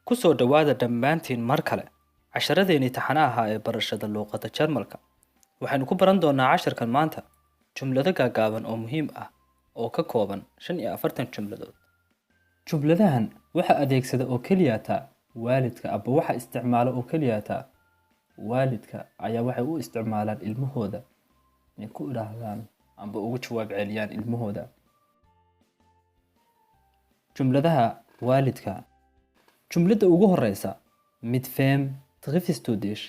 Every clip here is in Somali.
ku soo dhawaada dhammaantiin mar kale casharadeenii taxanaha ee barashada luuqadda Jarmalka. Waxaynu ku baran doonaa casharkan maanta jumlado gaagaaban oo muhiim ah oo ka kooban 45 jumladood. Jumladahan waxa adeegsada oo kaliya waalidka aba waxa isticmaala oo kaliya waalidka ayaa waxay u isticmaalaan ilmahooda inay ku iraahdaan amba ugu jawaab celiyaan ilmahooda. Jumladaha waalidka jumlada ugu horeysa mit wem triffst du dich?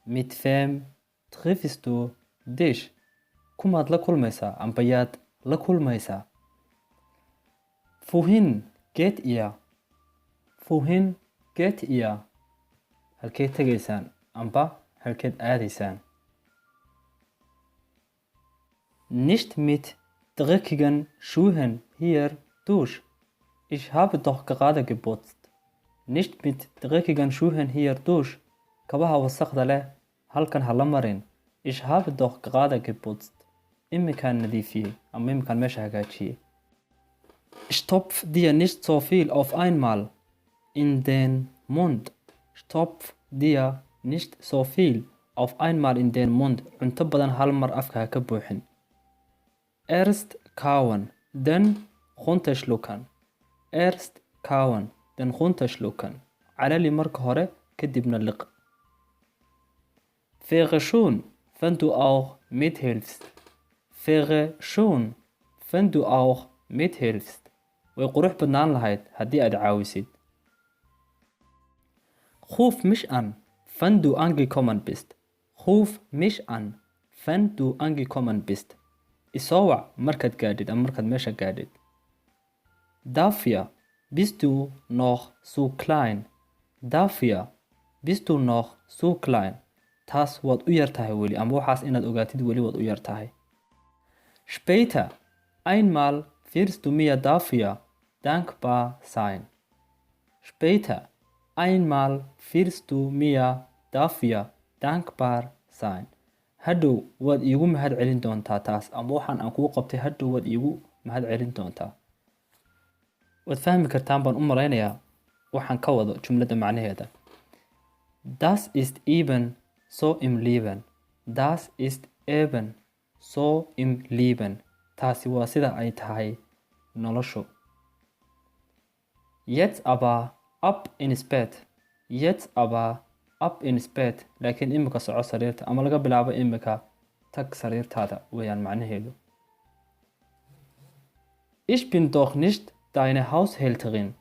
Mit wem triffst du dich? Kumaad la kulmaysaa amba yaad la kulmaysaa. Wohin geht ihr? Wohin geht ihr? Halkeed tegaysaan amba halkeed aadaysaan. Nicht mit dreckigen Schuhen hier durch. Ich habe doch gerade geputzt. Nicht mit dreckigen Schuhen hier durch. Kabaha wasaqda leh halkan hala marin. Ich habe doch gerade geputzt. Imikan nadiifiyey ama imikan meesha hagaajiyey. Stopf dir nicht so viel auf einmal in den Mund. Stopf dir nicht so viel auf einmal in den Mund. Cunto badan hal mar afka ha ka buuxin. Erst kauen, dann runterschlucken. Erst kauen, dann runterschlucken. Calali marka hore kadibna liq. Wäre schon, wenn du auch mithilfst. Wäre schon, wenn du auch mithilfst. Way qurux badnaan lahayd haddii aad caawisid. Ruf mich an, wenn du angekommen bist. Ruf mich an, wenn du angekommen bist. Isoo wac markaad gaadhid ama markaad meesha gaadhid. Dafür bist du noch zu klein. Dafür bist du noch zu klein. Taas waad u yartahay weli ama waxaas inaad ogaatid weli waad u yartahay. Später einmal wirst du mir dafür dankbar sein. Später einmal wirst du mir dafür dankbar sein. Hadhow waad iigu mahad celin doontaa taas ama waxaan aan kuu qabtay hadhow waad iigu mahad celin doontaa. Waad fahmi kartaan baan u malaynayaa waxaan ka wado jumlada macnaheeda. Das ist eben so im Leben. Das ist eben so im Leben. Taasi waa sida ay tahay noloshu. Jetzt aber ab ins Bett. Jetzt aber ab ins Bett. Laakiin imika soco sariirta ama laga bilaabo imika tag sariirtaada weeyaan macnaheedu. Ich bin doch nicht deine Haushälterin.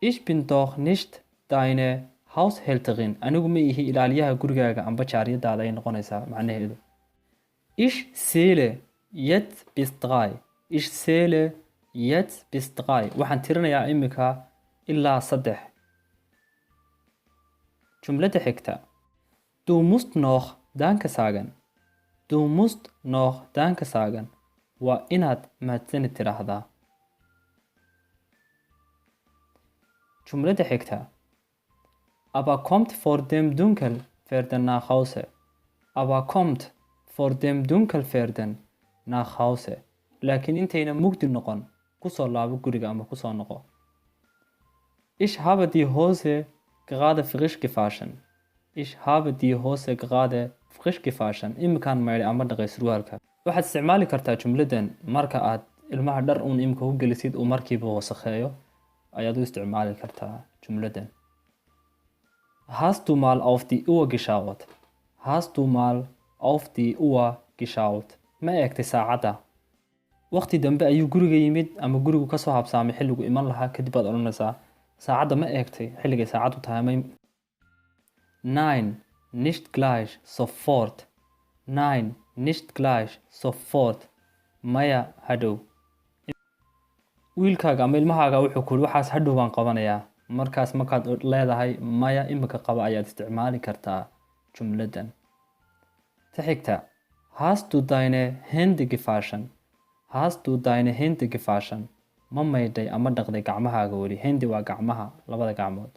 Ich bin doch nicht deine Haushälterin. Anigu ma ihi ilaaliyaha gurigaaga amba jaariyadaada ay noqonaysaa macnaheedu. Ich zähle jetzt bis 3. Ich zähle jetzt bis 3. Waxaan tirinayaa imika ilaa 3. Jumlada xigta. Du musst noch Danke sagen. Du musst noch Danke sagen. Waa inaad mahadsanid tiraahdaa. Jumlada xigta. Aber kommt vor dem Dunkelwerden nach Hause. Aber kommt vor dem Dunkelwerden nach Hause. Laakiin intayna mugdi noqon kusoo laabo guriga ama kusoo noqo. Ich habe die Hose gerade frisch gewaschen. Ich habe die Hose gerade frisch gewaschen. Imikan maydhay ama dhaqay surwaalka. Waxaad isticmaali kartaa jumladan marka aad ilmaha dhar uun imika u gelisid uu markiiba wasakheeyo ayaad u isticmaali kartaa jumladan. Hast du mal auf die Uhr geschaut? Hast du mal auf die Uhr geschaut? Ma eegtay saacadda? Waqti dambe ayuu guriga yimid ama gurigu ka soo habsaamay xilligu iman lahaa kadib baad odhanaysaa saacadda ma eegtay xilligay saacaddu tahay ma. Nein, nicht gleich, sofort. Nein, nicht gleich, sofort. Maya hadhow. Wiilkaaga ama ilmahaaga wuxuu ku yidhi waxaas hadhow baan qabanayaa. Markaas markaad leedahay maya imika qaba ayaad isticmaali kartaa jumladan. Ta xigta. Hast du deine Hände gewaschen? Hast du deine Hände gewaschen? Ma maydhay ama dhaqday gacmahaaga weli. Hände waa gacmaha, labada gacmood.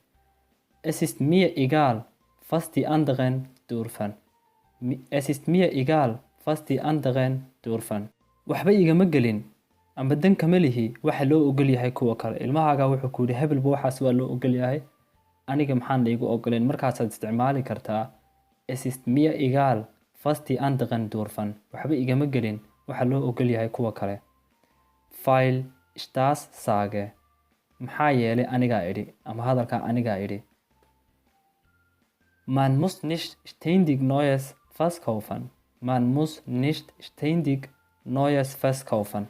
Es ist mir egal, was die anderen dürfen. Es ist mir egal, was die anderen dürfen. Waxba igama gelin amba dan kama lihi waxa loo ogol yahay kuwa kale. Ilmahaaga wuxuu ku yidhi hebelba waxaas waa loo ogol yahay, aniga maxaan laygu ogoleen. Markaasaad isticmaali kartaa es ist mir egal was die anderen dürfen, waxba igama gelin waxa loo ogol yahay kuwa kale. Weil ich das sage, maxaa yeelay anigaa idhi ama hadalkaa anigaa idhi. Man muss nicht ständig Neues verkaufen. Man muss nicht ständig Neues verkaufen.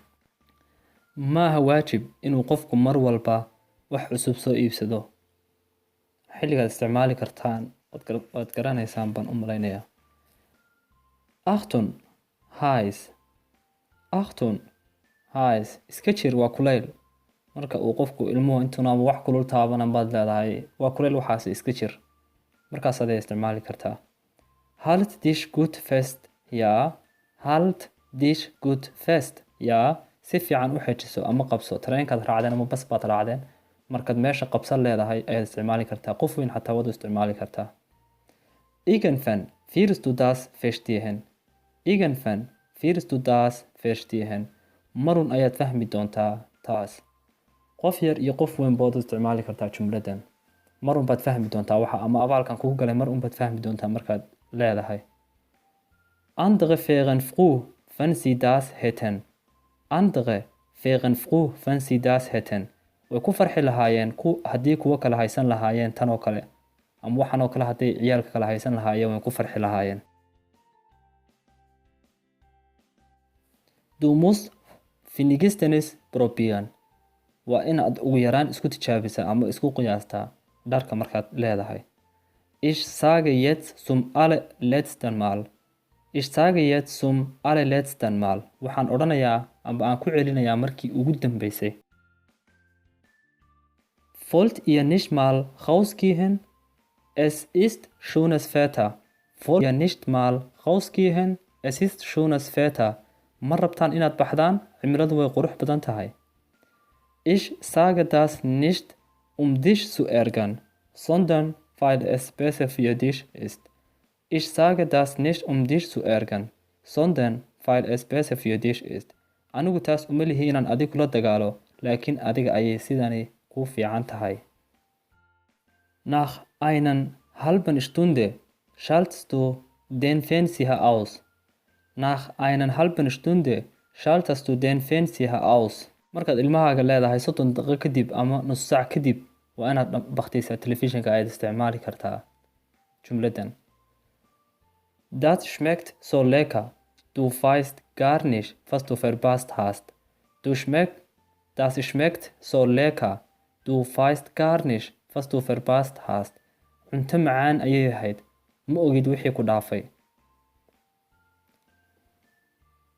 maaha waajib inuu qofku mar walba wax cusub soo iibsado. xilligaad isticmaali kartaan waad garanaysaan baan u malaynayaa. Achtung, heiß. Achtung, heiß. Iska jir waa kuleyl. marka uu qofku ilmuhu intuuna wax kulul taabanan baad leedahay waa kuleyl waxaas iska jir. markaas aad isticmaali kartaa. Halt dich gut fest. Ja. Halt dich gut fest. Ja. si fiican u xejiso ama qabso. tareenkaad raacdeen ama bas baad raacdeen, markaad meesha qabsan leedahay ayaad isticmaali kartaa. qof weyn xataa waad u isticmaali kartaa. Irgendwann wirst du das verstehen. Irgendwann wirst du das verstehen. marun ayaad fahmi doontaa taas. qof yar iyo qof weyn baad u isticmaali kartaa jumladan. marun baad fahmi doontaa waxa ama abaalkan kugu galay marun baad fahmi doontaa markaad leedahay. Andere wären froh, wenn sie das hätten. Andere wären froh, wenn sie das hätten. way ku farxi lahaayeen haddii kuwa kale haysan lahaayeen tan oo kale ama waxan oo kale haddii ciyaalka kale haysan lahaayeen way ku farxi lahaayeen. Du musst wenigstens probieren. waa inaad ugu yaraan isku tijaabisaa ama isku qiyaastaa dharka markaad leedahay. Ich sage jetzt zum allerletzten Mal. Ich sage jetzt zum allerletzten Mal. waxaan odhanayaa amba aan ku celinayaa markii ugu dambeysay. Wollt ihr nicht mal rausgehen? Es ist schönes Wetter. Wollt ihr nicht mal rausgehen? Es ist schönes Wetter. ma rabtaan inaad baxdaan? cimiladu way qurux badan tahay. Ich sage das nicht, um dich zu ärgern, sondern weil es besser für dich ist. Ich sage das nicht, um dich zu ärgern, sondern weil es besser für dich ist. anigu taas uma lihi inaan adiga kula dagaalo, laakiin adiga ayay sidani ku fiican tahay. Nach einer halben Stunde schaltest du den Fernseher aus. Nach einer halben Stunde schaltest du den Fernseher aus. markaad ilmahaaga leedahay 30 daqiiqo kadib ama nus saac kadib waa inaad bakhtiisaa telefishinka ayaad isticmaali kartaa jumladan. Das schmeckt so lecker. Du weißt gar nicht, was du verpasst hast. Das schmeckt so lecker. Du weißt gar nicht, was du verpasst hast. cunto macaan ayay ahayd, ma ogid wixii ku dhaafay.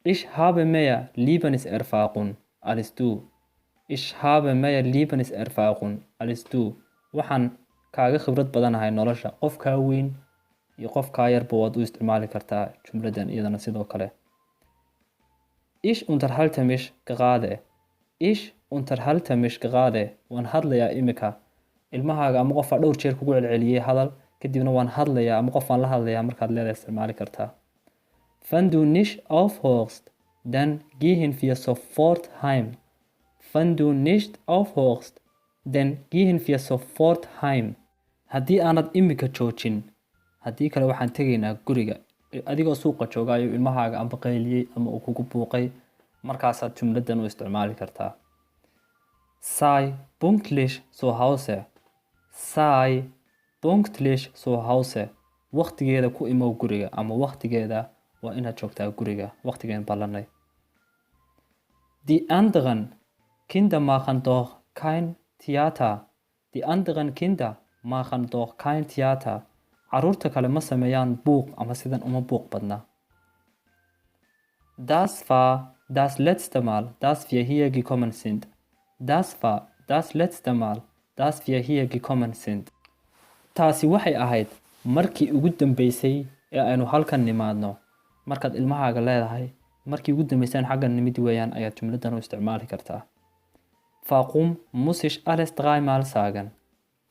Ich habe mehr Lebenserfahrung als du. Ich habe mehr Lebenserfahrung als du. waxaan kaaga khibrad badanahay nolosha. qof kaa weyn iyo qof kaa yarba waad u isticmaali kartaa jumladan iyadana sidoo kale. Ich unterhalte mich gerade. Ich unterhalte mich gerade. waan hadlayaa imika. ilmahaaga ama qof dhowr jeer kugu celceliyay hadal kadibna waan hadlayaa ama qof aan la hadlayaa markaad leedahay isticmaali kartaa. Wenn du nicht aufhörst, dann gehen wir sofort heim. Wenn du nicht aufhörst, dann gehen wir sofort heim. haddii aanad imika joojin, haddii kale waxaan tegaynaa guriga. adigoo suuqa joogaayo ilmahaaga amba qayliyey ama uu kugu buuqay, markaasaad jumladan u isticmaali kartaa. Sei pünktlich zu Hause. Sei pünktlich zu Hause. waqtigeeda ku imow guriga ama waqtigeeda waa inaad joogtaa guriga waqtigeen ballanay. Die anderen Kinder machen doch kein Theater. Die anderen Kinder machen doch kein Theater. caruurta kale ma sameeyaan buuq ama sidan uma buuq badna. Das war das letzte Mal, dass wir hier gekommen sind. Das war das letzte Mal, dass wir hier gekommen sind. taasi waxay ahayd markii ugu dambeysay ee aynu halkan nimaadno. markaad ilmahaaga leedahay markii ugu dambeysay xaggan nimid weeyaan ayaad jumladan u isticmaali kartaa. Warum muss ich alles dreimal sagen?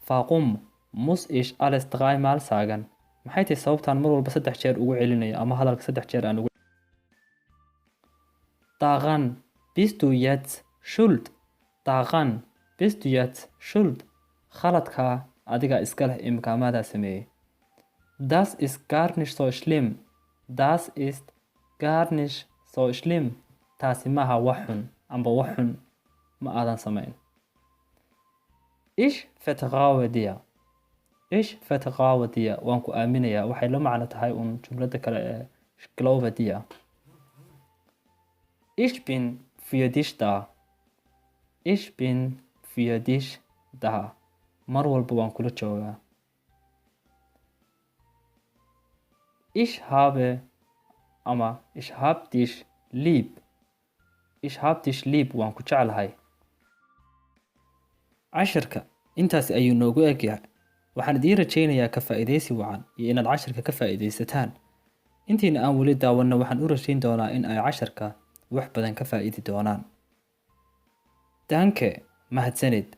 Warum muss ich alles dreimal sagen? maxay tahay sababtaan mar walba 3 jeer ugu celinayo ama hadalka 3 jeer aan ugu. Daran Bist du jetzt schuld daran? Bist du jetzt schuld? Khaladka adiga iska leh imkaamada sameeyey. Das ist gar nicht so schlimm. Das ist gar nicht so schlimm. Taasi maaha wax xun amba wax xun ma aadan samayn. Ich vertraue dir. Ich vertraue dir. Waan ku aaminayaa. Waxay la macno tahay jumlada kale ee ich glaube dir. Ich bin für dich da. Ich bin für dich da. Mar walba waan kula joogaa. Ich habe dich lieb. Ich hab dich lieb waan ku jeclahay. Cashirka intaas ayuu noogu egyahay. Waxaan idin rajaynayaa ka faa'iidaysi wacan iyo inaad cashirka ka faa'iidaysataan. Intiina aan weli daawanno waxaan u rajayn doonaa in ay cashirka wax badan ka faa'iidi doonaan. Danke, mahadsanid.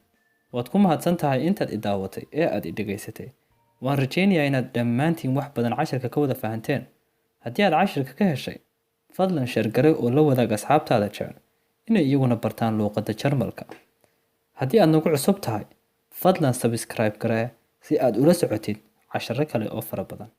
Waad ku mahadsan tahay intaad i daawatay ee aad i dhegaysatay. Waan rajaynayaa inaad dhammaantiin wax badan cashirka ka wada fahanteen. Haddii aad cashirka ka heshay, fadlan sheergare oo la wadaag asxaabtaada jecel inay iyaguna bartaan luuqadda Jarmalka. Haddii aad nagu cusub tahay, fadlan subscribe garee si aad ula socotid casharro kale oo fara badan.